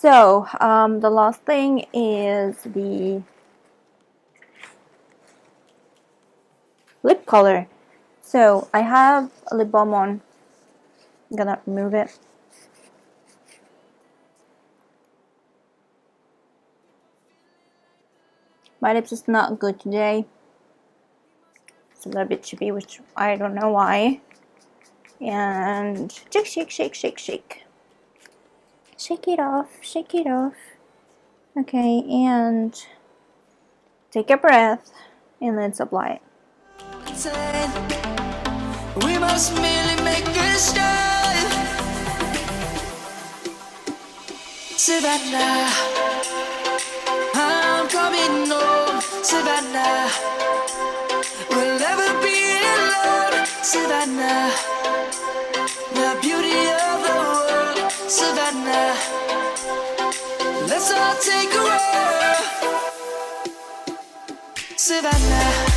So the last thing is the lip color. So I have a lip balm on. I'm gonna remove it. My lips is not good today. It's a little bit chippy, which I don't know why. And shake, shake, shake, shake, shake. Shake it off, shake it off. Okay, and take a breath and let's apply it. We must merely make a start. Savannah, I'm coming home. Savannah, we'll never be alone. Savannah, the beauty of the world. Savannah, let's all take a walk. Savannah.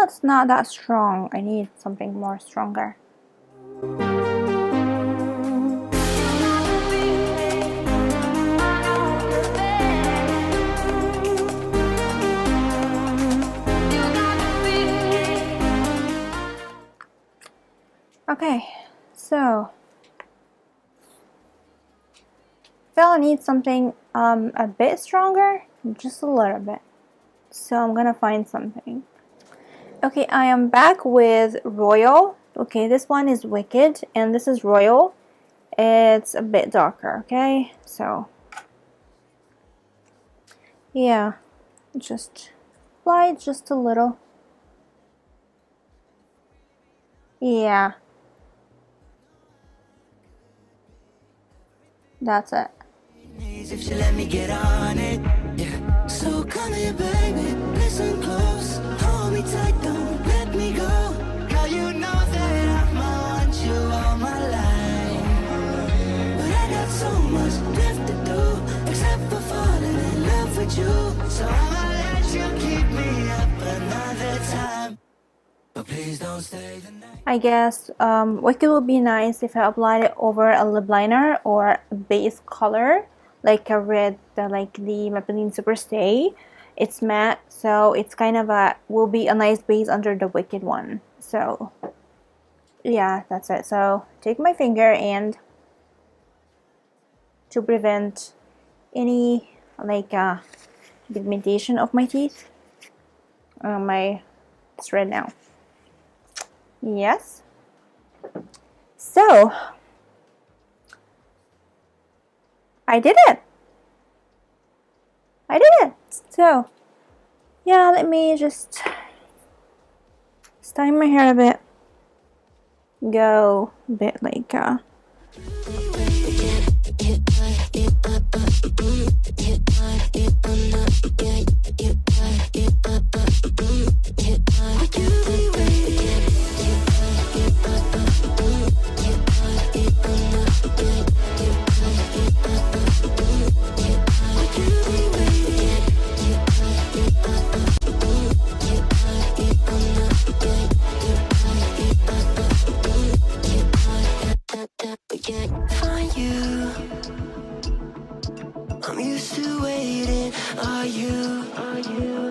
It's not that strong. I need something more stronger. Okay, so I feel I need something a bit stronger, just a little bit. So I'm gonna find something. Okay, I am back with Royal. Okay, this one is Wicked and this is Royal. It's a bit darker, okay? So yeah, just apply just a little. Yeah, that's it. If you let me get on it, yeah. So come here, baby, listen close. Hold me tight, don't let me go. Girl, you know that I'ma want you all my life. But I got so much left to do, except for falling in love with you. So I'ma let you keep me up another time. But please don't stay the night. I guess Wicked would be nice if I applied it over a lip liner or a base color, like a red, like the Maybelline Superstay. It's matte, so it's kind of will be a nice base under the Wicked one. So yeah, that's it. So take my finger and to prevent any like pigmentation of my teeth. It's red now. Yes. So I did it. I did it. So yeah, let me just style my hair a bit. Go a bit like you? I'm used to waiting. Are you?